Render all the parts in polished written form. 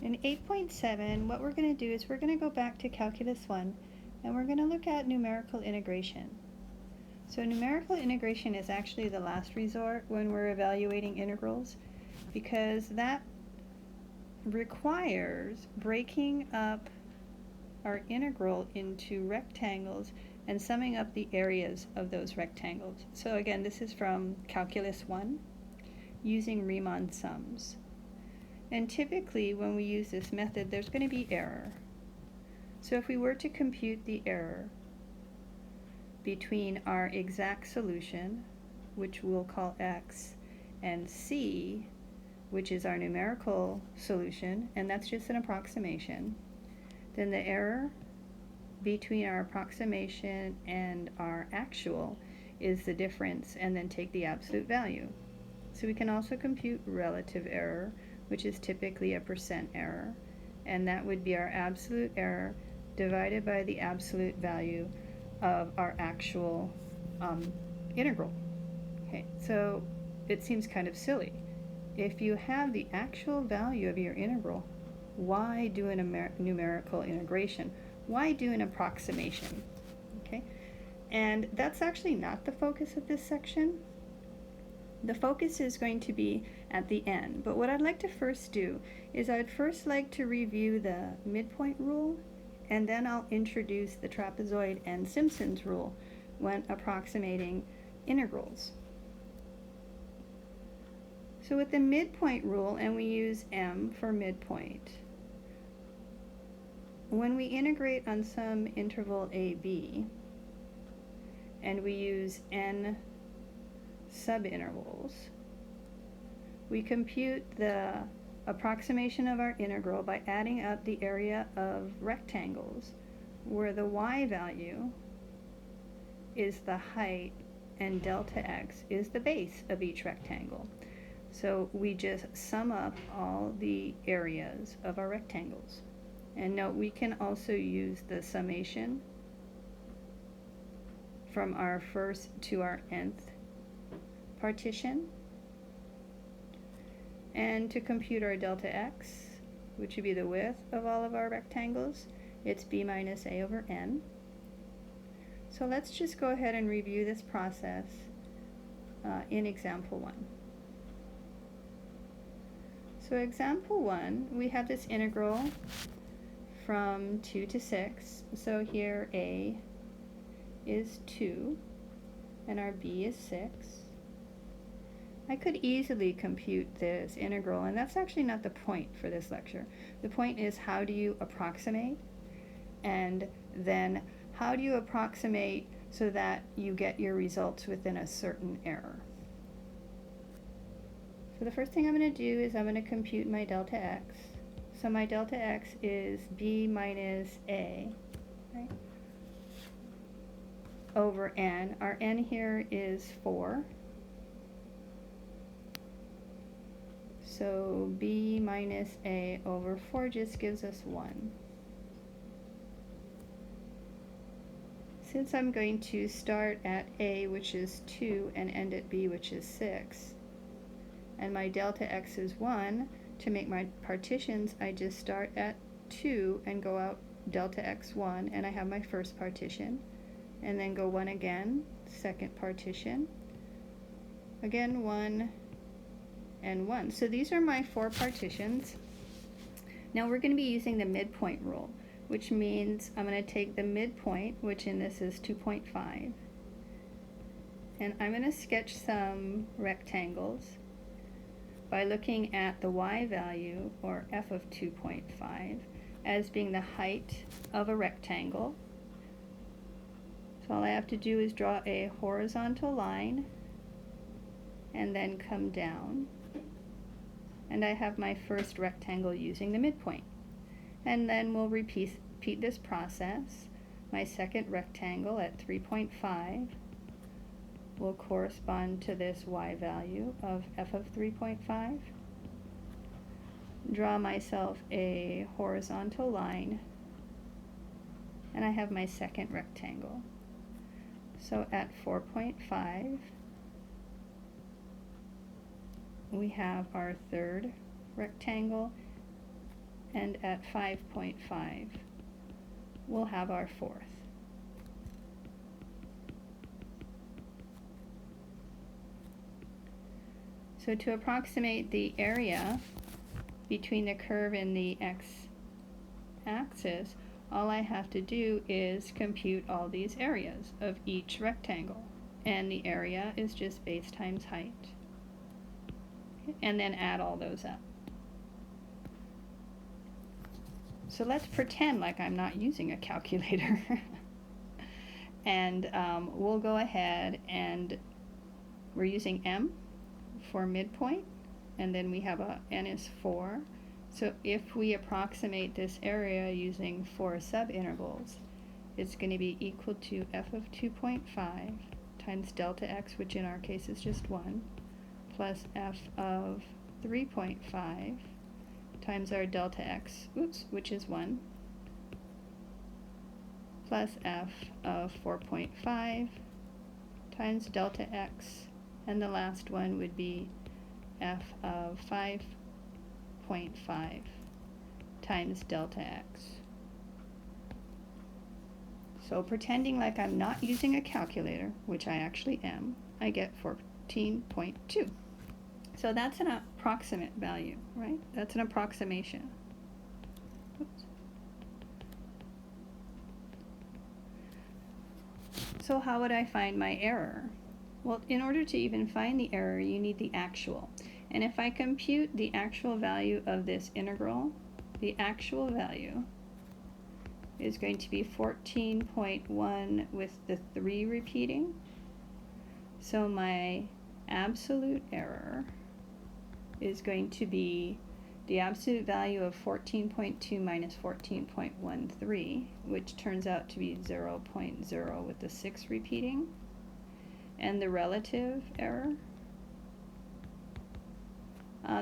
In 8.7, what we're going to do is we're going to go back to Calculus 1 and we're going to look at numerical integration. So numerical integration is actually the last resort when we're evaluating integrals, because that requires breaking up our integral into rectangles and summing up the areas of those rectangles. So again, this is from Calculus 1 using Riemann sums. And typically when we use this method, there's going to be error. So if we were to compute the error between our exact solution, which we'll call x, and c, which is our numerical solution, and that's just an approximation, then the error between our approximation and our actual is the difference, and then take the absolute value. So we can also compute relative error, which is typically a percent error, and that would be our absolute error divided by the absolute value of our actual integral. Okay, so it seems kind of silly. If you have the actual value of your integral, why do a numerical integration? Why do an approximation? Okay, and that's actually not the focus of this section. The focus is going to be at the end, but what I'd like to first do is I'd first like to review the midpoint rule, and then I'll introduce the trapezoid and Simpson's rule when approximating integrals. So with the midpoint rule, and we use m for midpoint, when we integrate on some interval ab, and we use n subintervals, we compute the approximation of our integral by adding up the area of rectangles, where the y value is the height and delta x is the base of each rectangle. So we just sum up all the areas of our rectangles. And note, we can also use the summation from our first to our nth partition. And to compute our delta x, which would be the width of all of our rectangles, it's b minus a over n. So let's just go ahead and review this process in example 1. So example 1, we have this integral from 2 to 6. So here a is 2 and our b is 6. I could easily compute this integral, and that's actually not the point for this lecture. The point is, how do you approximate, and then how do you approximate so that you get your results within a certain error. So the first thing I'm going to do is I'm going to compute my delta x. So my delta x is b minus a, right, over n. Our n here is 4. So b minus a over 4 just gives us 1. Since I'm going to start at a, which is 2, and end at b, which is 6, and my delta x is 1, to make my partitions, I just start at 2 and go out delta x 1, and I have my first partition, and then go 1 again, second partition, again 1, and 1. So these are my 4 partitions. Now we're going to be using the midpoint rule, which means I'm going to take the midpoint, which in this is 2.5, and I'm going to sketch some rectangles by looking at the y value, or f of 2.5, as being the height of a rectangle. So all I have to do is draw a horizontal line and then come down, and I have my first rectangle using the midpoint. And then we'll repeat this process. My second rectangle at 3.5 will correspond to this y value of f of 3.5. Draw myself a horizontal line, and I have my second rectangle. So at 4.5, we have our third rectangle, and at 5.5 we'll have our fourth. So to approximate the area between the curve and the x-axis, all I have to do is compute all these areas of each rectangle. And the area is just base times height. Okay, and then add all those up. So let's pretend like I'm not using a calculator. And we'll go ahead and we're using m for midpoint, and then we have a n is 4. So if we approximate this area using 4 subintervals, it's going to be equal to f of 2.5 times delta x, which in our case is just 1, plus f of 3.5 times our delta x, which is 1, plus f of 4.5 times delta x, and the last one would be f of 5.5 times delta x. So pretending like I'm not using a calculator, which I actually am, I get 14.2. So that's an approximate value, right? That's an approximation. Oops. So how would I find my error? Well, in order to even find the error, you need the actual. And if I compute the actual value of this integral, the actual value is going to be 14.1 with the 3 repeating. So my absolute error is going to be the absolute value of 14.2 minus 14.13, which turns out to be 0.0 with the 6 repeating. And the relative error,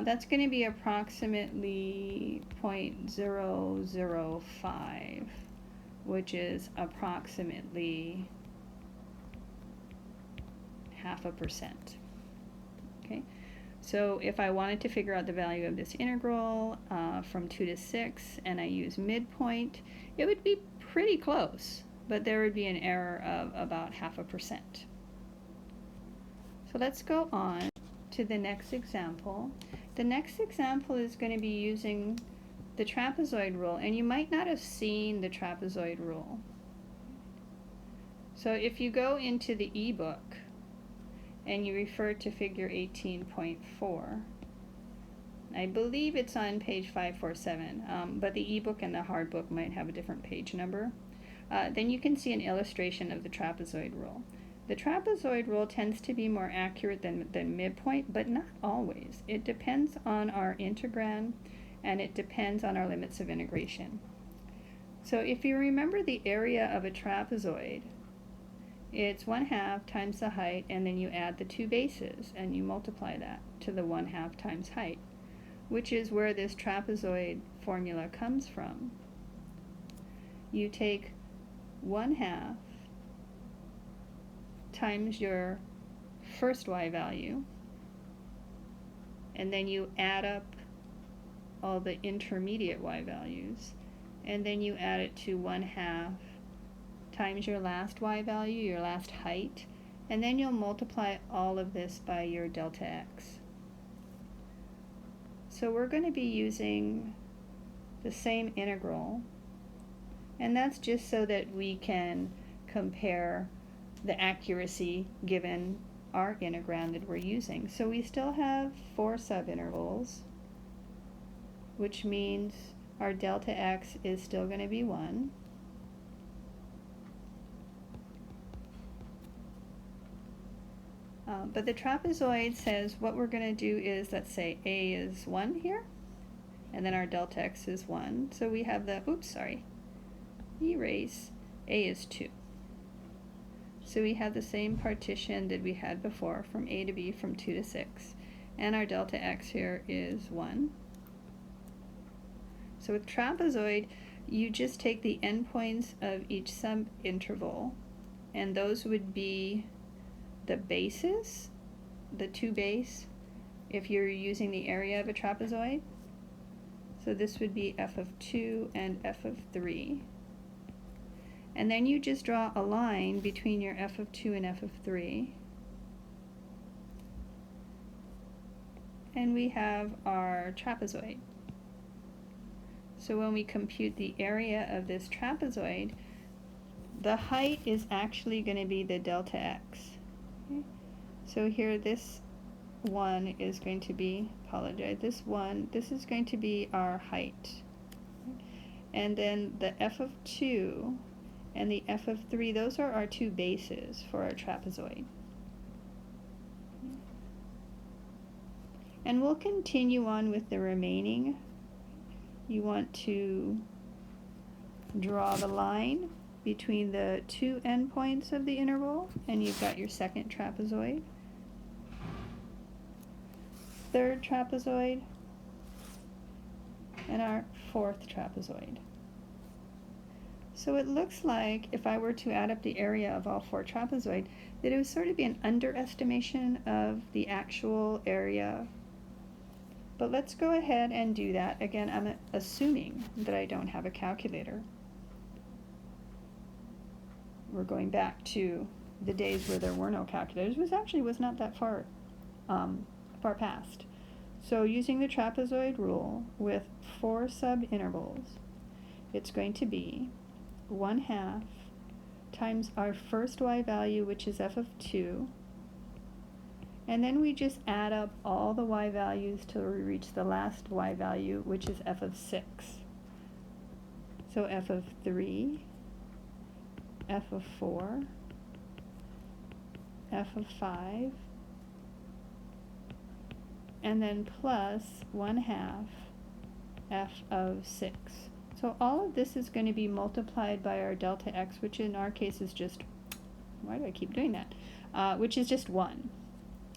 that's going to be approximately 0.005, which is approximately 0.5%. Okay, so if I wanted to figure out the value of this integral from 2 to 6, and I use midpoint, it would be pretty close, but there would be an error of about 0.5%. So let's go on to the next example. The next example is going to be using the trapezoid rule, and you might not have seen the trapezoid rule. So if you go into the ebook and you refer to figure 18.4, I believe it's on page 547, but the ebook and the hard book might have a different page number. Then you can see an illustration of the trapezoid rule. The trapezoid rule tends to be more accurate than midpoint, but not always. It depends on our integrand, and it depends on our limits of integration. So if you remember the area of a trapezoid, it's 1/2 times the height, and then you add the 2 bases, and you multiply that to the 1/2 times height, which is where this trapezoid formula comes from. You take 1/2 times your first y value, and then you add up all the intermediate y values, and then you add it to 1/2 times your last y value, your last height, and then you'll multiply all of this by your delta x. So we're going to be using the same integral, and that's just so that we can compare the accuracy given our integrand that we're using. So we still have 4 subintervals, which means our delta x is still going to be 1. But the trapezoid says what we're going to do is, let's say a is 1 here, and then our delta x is 1. So we have the, erase, a is 2. So we have the same partition that we had before from a to b from 2 to 6. And our delta x here is 1. So with trapezoid, you just take the endpoints of each subinterval, and those would be the bases, the 2 base, if you're using the area of a trapezoid. So this would be f of 2 and f of 3. And then you just draw a line between your f of 2 and f of 3. And we have our trapezoid. So when we compute the area of this trapezoid, the height is actually going to be the delta x. Okay? So here this one is going to be, this is going to be our height. And then the f of 2 and the f of 3, those are our two bases for our trapezoid. And we'll continue on with the remaining. You want to draw the line between the two endpoints of the interval, and you've got your second trapezoid, third trapezoid, and our fourth trapezoid. So it looks like, if I were to add up the area of all four trapezoid, that it would sort of be an underestimation of the actual area. But let's go ahead and do that. Again, I'm assuming that I don't have a calculator. We're going back to the days where there were no calculators, which actually was not that far past. So using the trapezoid rule with 4 subintervals, it's going to be 1/2 times our first y value, which is f of 2, and then we just add up all the y values till we reach the last y value, which is f of 6. So f of 3, f of 4, f of 5, and then plus 1/2 f of 6. So all of this is going to be multiplied by our delta x, which in our case is just, why do I keep doing that? Which is just 1.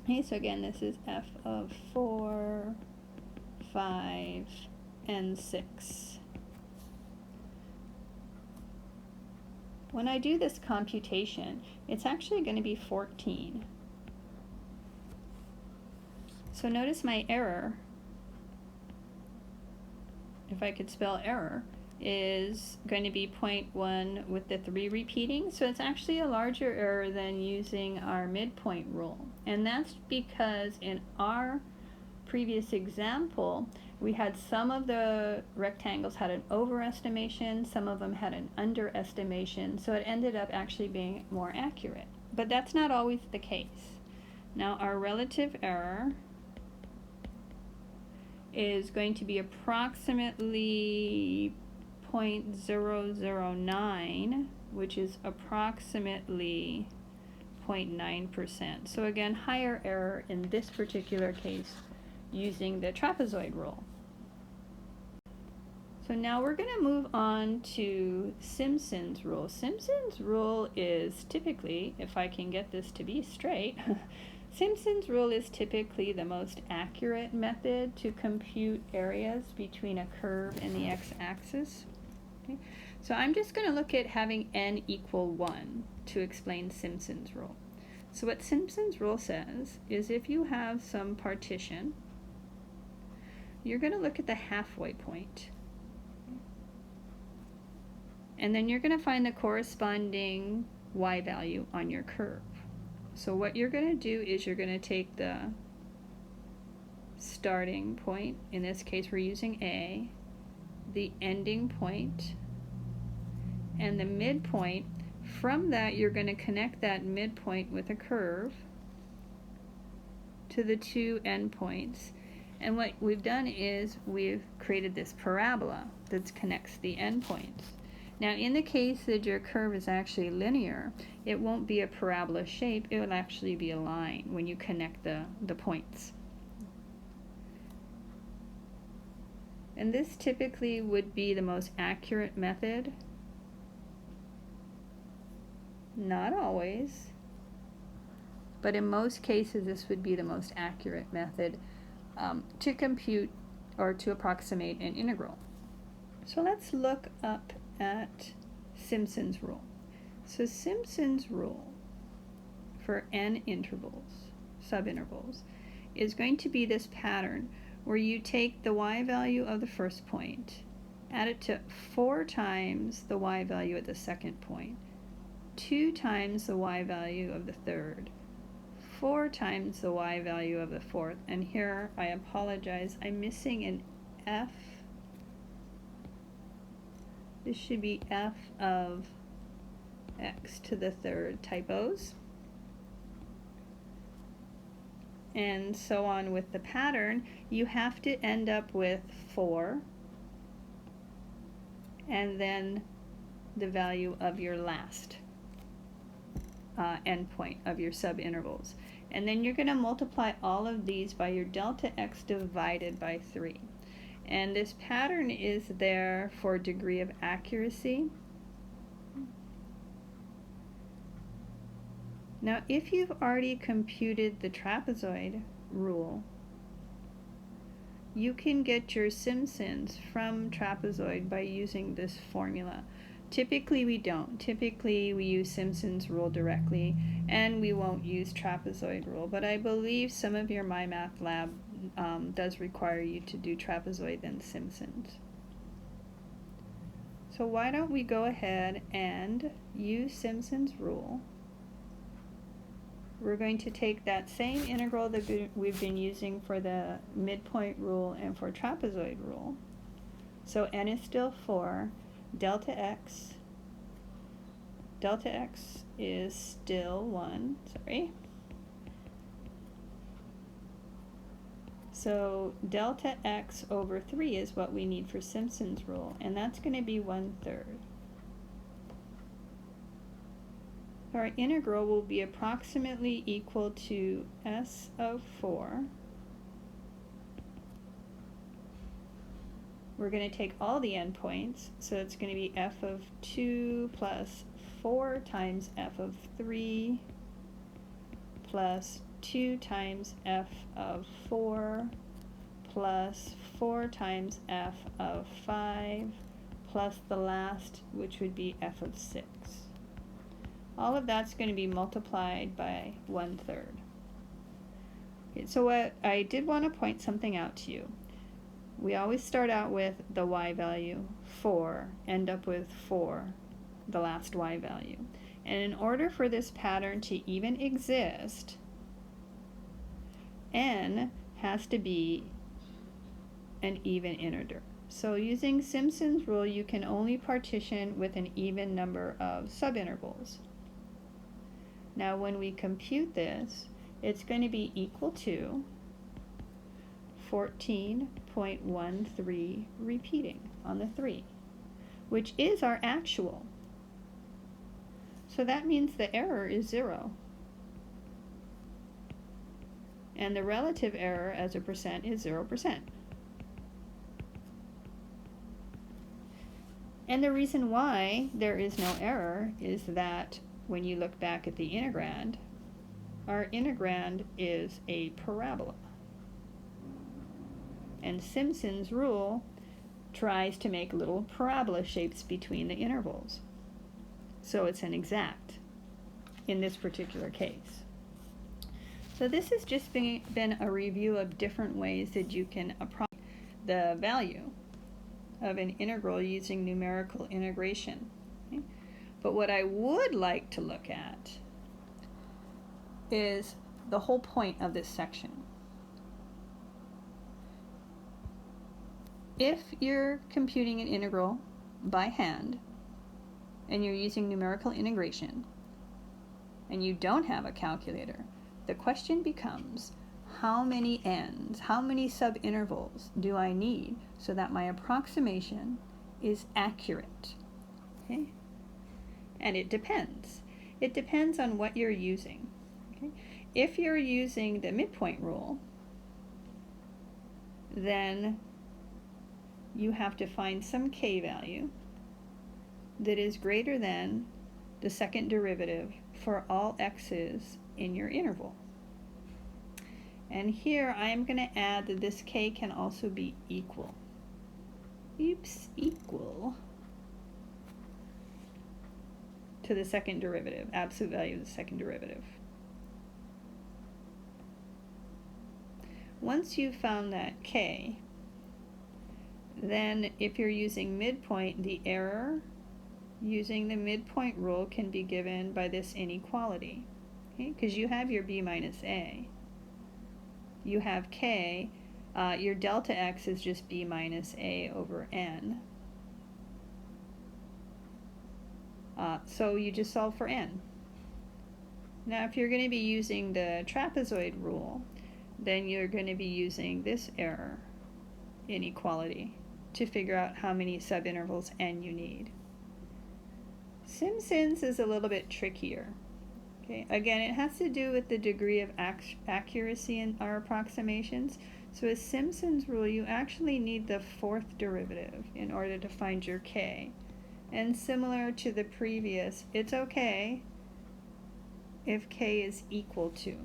Okay, so again, this is f of 4, 5, and 6. When I do this computation, it's actually going to be 14. So notice my error, if I could spell error, is going to be 0.1 with the 3 repeating. So it's actually a larger error than using our midpoint rule. And that's because in our previous example, we had some of the rectangles had an overestimation, some of them had an underestimation, so it ended up actually being more accurate. But that's not always the case. Now our relative error is going to be approximately 0.009, which is approximately 0.9%. So again, higher error in this particular case using the trapezoid rule. So now we're going to move on to Simpson's rule. Simpson's rule is typically, if I can get this to be straight, Simpson's rule is typically the most accurate method to compute areas between a curve and the x-axis. Okay? So I'm just going to look at having n equal 1 to explain Simpson's rule. So what Simpson's rule says is if you have some partition, you're going to look at the halfway point. And then you're going to find the corresponding y value on your curve. So what you're going to do is you're going to take the starting point, in this case we're using A, the ending point, and the midpoint. From that you're going to connect that midpoint with a curve to the two endpoints. And what we've done is we've created this parabola that connects the endpoints. Now in the case that your curve is actually linear, it won't be a parabola shape, it will actually be a line when you connect the points. And this typically would be the most accurate method. Not always, but in most cases this would be the most accurate method to compute or to approximate an integral. So let's look up at Simpson's rule. So Simpson's rule for n intervals, subintervals, is going to be this pattern where you take the y value of the first point, add it to 4 times the y value at the second point, 2 times the y value of the third, 4 times the y value of the fourth, and here I apologize, I'm missing an f. This should be f of x to the third, typos. And so on with the pattern, you have to end up with 4 and then the value of your last endpoint of your subintervals. And then you're going to multiply all of these by your delta x divided by 3. And this pattern is there for degree of accuracy. Now, if you've already computed the trapezoid rule, you can get your Simpsons from trapezoid by using this formula. Typically we don't. Typically we use Simpsons rule directly, and we won't use trapezoid rule, but I believe some of your MyMath lab does require you to do trapezoid and Simpsons. So why don't we go ahead and use Simpsons rule. We're going to take that same integral that we've been using for the midpoint rule and for trapezoid rule. So n is still 4, delta x is still 1, sorry. So delta x over 3 is what we need for Simpson's rule, and that's going to be 1/3. Our integral will be approximately equal to s of 4. We're going to take all the endpoints, so it's going to be f of 2 plus 4 times f of 3 plus 2 times f of 4 plus 4 times f of 5 plus the last, which would be f of 6. All of that's going to be multiplied by 1/3. Okay, so what I did want to point something out to you. We always start out with the y value, 4, end up with 4, the last y value. And in order for this pattern to even exist, n has to be an even integer. So using Simpson's rule, you can only partition with an even number of subintervals. Now when we compute this, it's going to be equal to 14.13 repeating on the 3, which is our actual. So that means the error is 0. And the relative error as a percent is 0%. And the reason why there is no error is that when you look back at the integrand, our integrand is a parabola. And Simpson's rule tries to make little parabola shapes between the intervals. So it's an exact in this particular case. So this has just been a review of different ways that you can approximate the value of an integral using numerical integration. Okay? But what I would like to look at is the whole point of this section. If you're computing an integral by hand and you're using numerical integration and you don't have a calculator, the question becomes, how many n's, how many subintervals do I need so that my approximation is accurate? Okay? And it depends. It depends on what you're using. Okay? If you're using the midpoint rule, then you have to find some k value that is greater than the second derivative for all x's in your interval. And here I'm going to add that this k can also be equal. Equal to the second derivative, absolute value of the second derivative. Once you've found that k, then if you're using midpoint, the error using the midpoint rule can be given by this inequality, okay? Because you have your b minus a. You have k, your delta x is just b minus a over n. So you just solve for n. Now if you're going to be using the trapezoid rule, then you're going to be using this error inequality to figure out how many subintervals n you need. Simpson's is a little bit trickier. Okay, again, it has to do with the degree of accuracy in our approximations. So with Simpson's rule, you actually need the fourth derivative in order to find your k. And similar to the previous, it's okay if k is equal to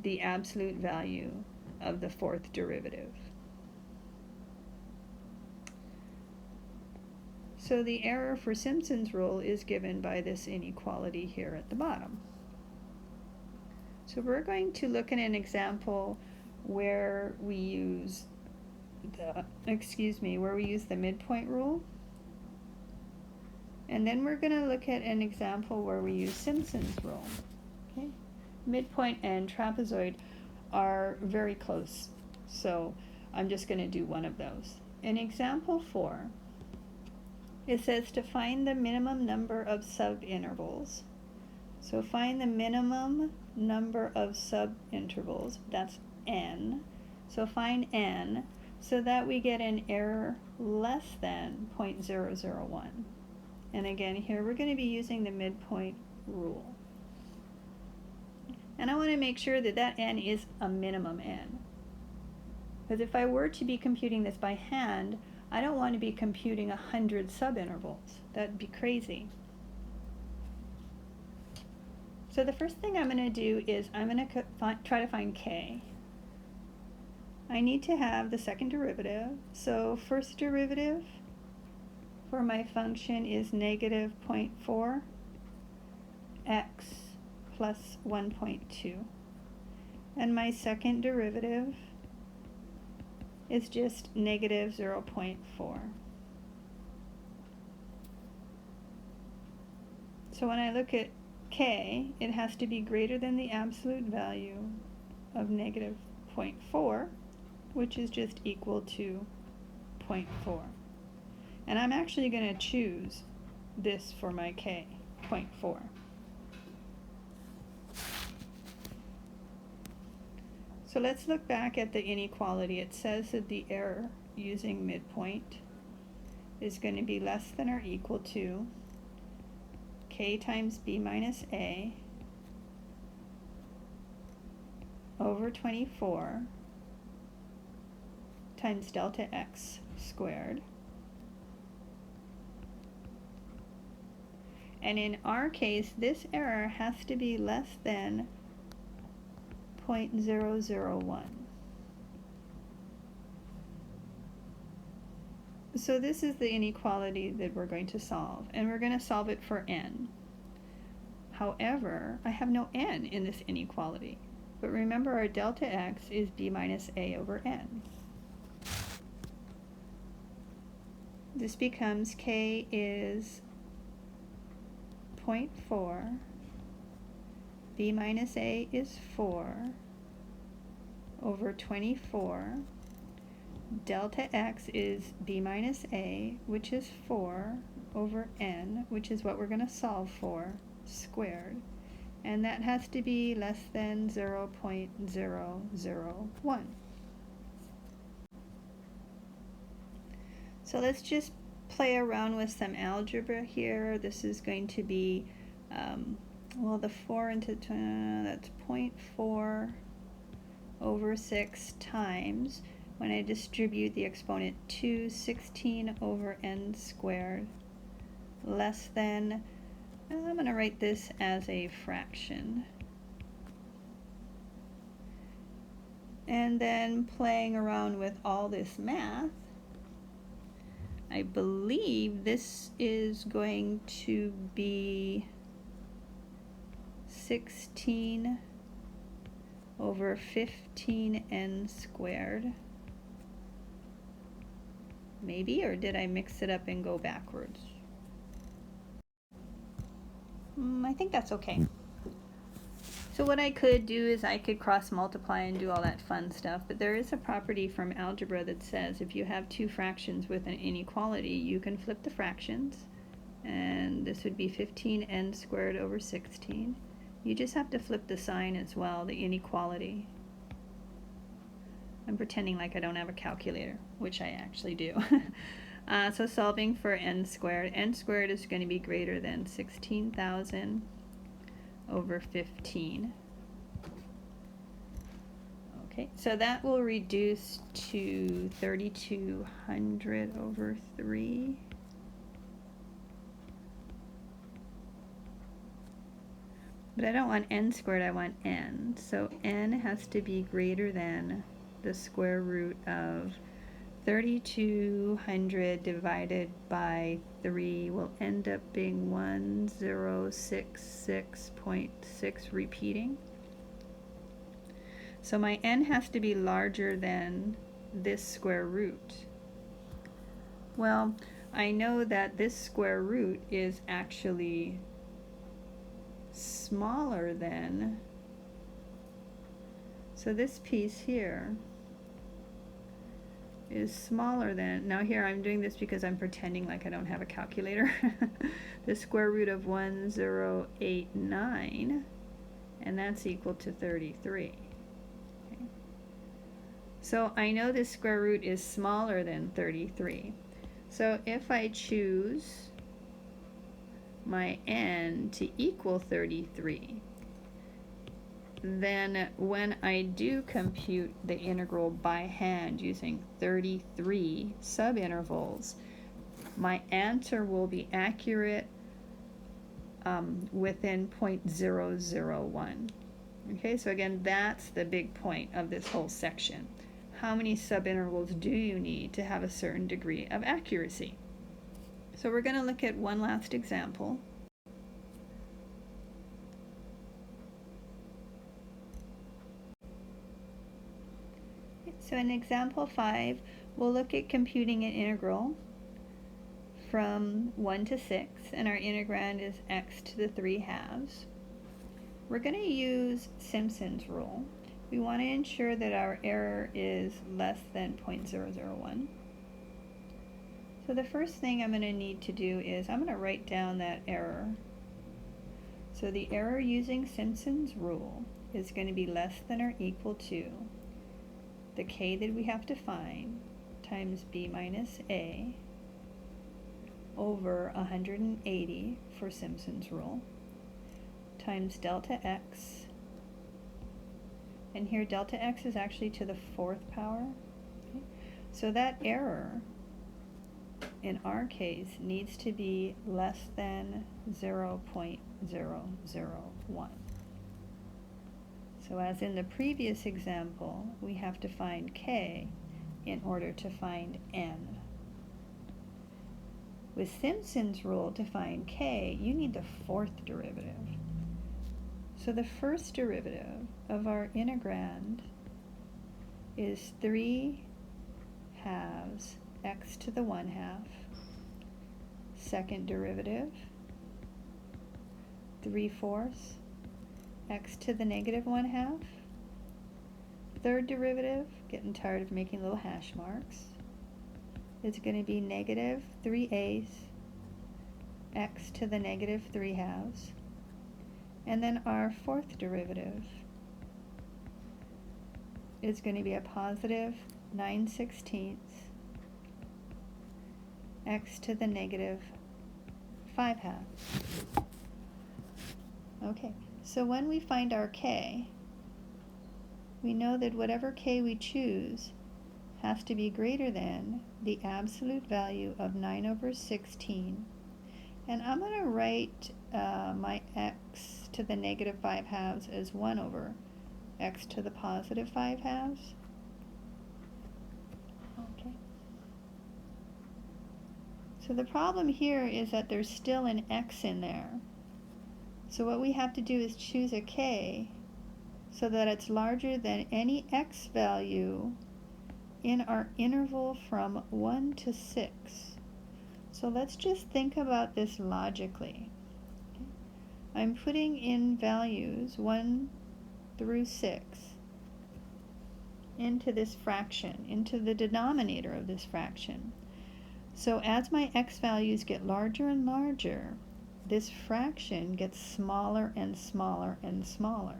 the absolute value of the fourth derivative. So the error for Simpson's rule is given by this inequality here at the bottom. So we're going to look at an example where we use the midpoint rule. And then we're going to look at an example where we use Simpson's rule. Okay? Midpoint and trapezoid are very close, so I'm just going to do one of those. In example 4, it says to find the minimum number of subintervals. So find the minimum number of subintervals, that's n. So find n so that we get an error less than 0.001. And again, here we're going to be using the midpoint rule. And I want to make sure that that n is a minimum n. Because if I were to be computing this by hand, I don't want to be computing 100 subintervals. That'd be crazy. So the first thing I'm going to do is I'm going to try to find k. I need to have the second derivative. So first derivative for my function is negative 0.4 x plus 1.2. And my second derivative is just negative 0.4. So when I look at k, it has to be greater than the absolute value of negative 0.4, which is just equal to 0.4. And I'm actually going to choose this for my k, 0.4. So let's look back at the inequality. It says that the error using midpoint is going to be less than or equal to k times b minus a over 24 times delta x squared. And in our case, this error has to be less than 0.001. So this is the inequality that we're going to solve, and we're going to solve it for n. However, I have no n in this inequality, but remember our delta x is b minus a over n. This becomes k is 0.4, b minus a is 4 over 24. Delta x is b minus a, which is 4 over n, which is what we're going to solve for, squared. And that has to be less than 0.001. So let's just play around with some algebra here. This is going to be, well, the 4 into 10, that's 0.4 over 6 times, when I distribute the exponent 2, 16 over n squared, less than, I'm going to write this as a fraction. And then playing around with all this math, I believe this is going to be 16 over 15n squared. Maybe, or did I mix it up and go backwards? I think that's okay. So what I could do is I could cross multiply and do all that fun stuff, but there is a property from algebra that says if you have two fractions with an inequality, you can flip the fractions, and this would be 15n squared over 16. You just have to flip the sign as well, the inequality. I'm pretending like I don't have a calculator, which I actually do. So solving for n squared is going to be greater than 16,000 over 15. Okay, so that will reduce to 3,200 over 3. But I don't want n squared, I want n. So n has to be greater than the square root of 3,200 divided by 3 will end up being 1066.6 repeating. So my n has to be larger than this square root. Well, I know that this square root is actually smaller than, so this piece here is smaller than, now here I'm doing this because I'm pretending like I don't have a calculator, the square root of 1089, and that's equal to 33. Okay. So I know this square root is smaller than 33. So if I choose my n to equal 33, then when I do compute the integral by hand using 33 subintervals, my answer will be accurate within 0.001. Okay, so again, that's the big point of this whole section. How many subintervals do you need to have a certain degree of accuracy? So we're going to look at one last example. So in example 5, we'll look at computing an integral from 1 to 6, and our integrand is x to the 3/2. We're going to use Simpson's rule. We want to ensure that our error is less than 0.001. So the first thing I'm going to need to do is I'm going to write down that error. So the error using Simpson's rule is going to be less than or equal to the k that we have to find times b minus a over 180 for Simpson's rule times delta x, and here delta x is actually to the 4th power. Okay. So that error in our case needs to be less than 0.001. So as in the previous example, we have to find k in order to find n. With Simpson's rule, to find k, you need the 4th derivative. So the first derivative of our integrand is 3/2 x to the 1/2. Second derivative, 3/4 x to the negative 1/2. Third derivative, getting tired of making little hash marks, is going to be negative 3/8 x to the negative 3/2. And then our 4th derivative is going to be a positive 9/16 x to the negative 5/2. Okay, so when we find our k, we know that whatever k we choose has to be greater than the absolute value of 9/16. And I'm going to write my x to the negative 5/2 as 1 over x to the positive 5/2. Okay. So the problem here is that there's still an x in there. So what we have to do is choose a k so that it's larger than any x value in our interval from 1 to 6. So let's just think about this logically. I'm putting in values 1 through 6 into this fraction, into the denominator of this fraction. So as my x values get larger and larger, this fraction gets smaller and smaller and smaller,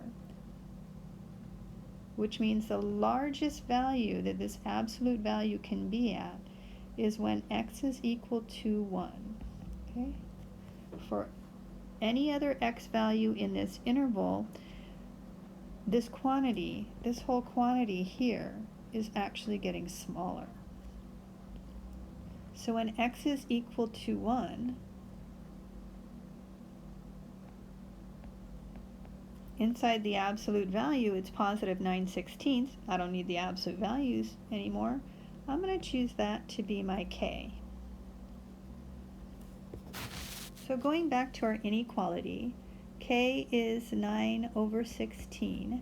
which means the largest value that this absolute value can be at is when x is equal to 1. Okay? For any other x value in this interval, this quantity, this whole quantity here, is actually getting smaller. So when x is equal to 1, inside the absolute value, it's positive 9/16. I don't need the absolute values anymore. I'm going to choose that to be my k. So going back to our inequality, k is 9 over 16.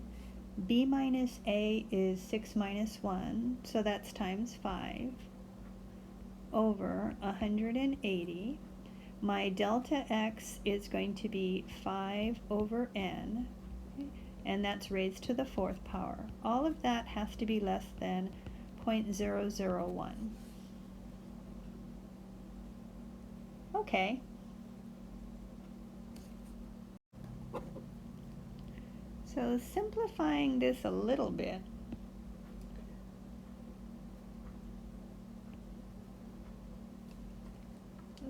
b minus a is 6 minus 1, so that's times 5, over 180. My delta x is going to be 5 over n, and that's raised to the 4th power. All of that has to be less than 0.001. Okay. So simplifying this a little bit,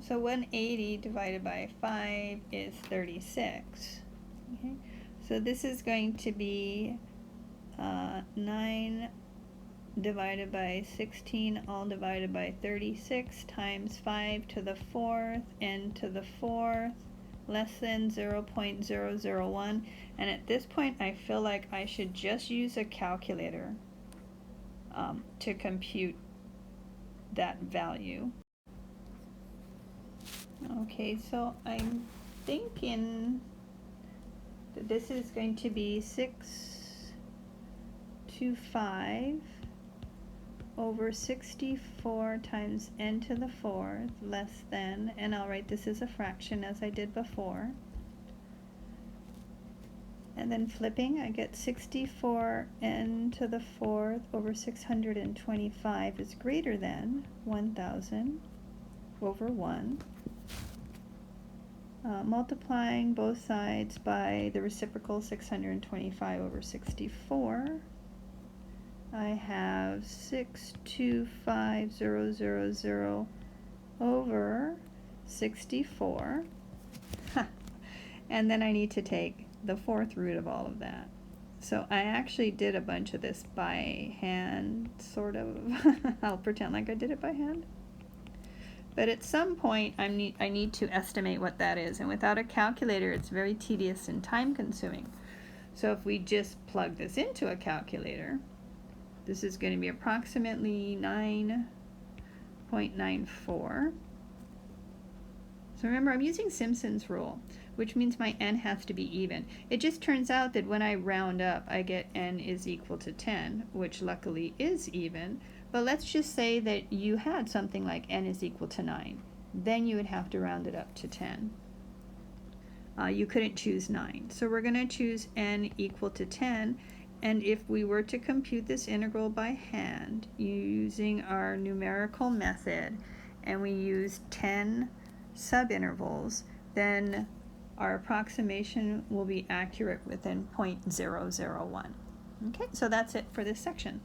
so 180 divided by 5 is 36. Okay? So this is going to be 9 divided by 16 all divided by 36 times 5 to the 4th n to the 4th less than 0.001. And at this point I feel like I should just use a calculator to compute that value. Okay, so I'm thinking that this is going to be 625 over 64 times n to the 4th less than, and I'll write this as a fraction as I did before. And then flipping, I get 64 n to the 4th over 625 is greater than 1000 over 1. Multiplying both sides by the reciprocal 625 over 64, I have 625,000 over 64. And then I need to take the 4th root of all of that. So I actually did a bunch of this by hand, sort of. I'll pretend like I did it by hand. But at some point, I need to estimate what that is. And without a calculator, it's very tedious and time-consuming. So if we just plug this into a calculator, this is going to be approximately 9.94. So remember, I'm using Simpson's rule, which means my n has to be even. It just turns out that when I round up, I get n is equal to 10, which luckily is even. But let's just say that you had something like n is equal to 9. Then you would have to round it up to 10. You couldn't choose 9. So we're going to choose n equal to 10. And if we were to compute this integral by hand using our numerical method, and we use 10 subintervals, then our approximation will be accurate within 0.001. Okay, so that's it for this section.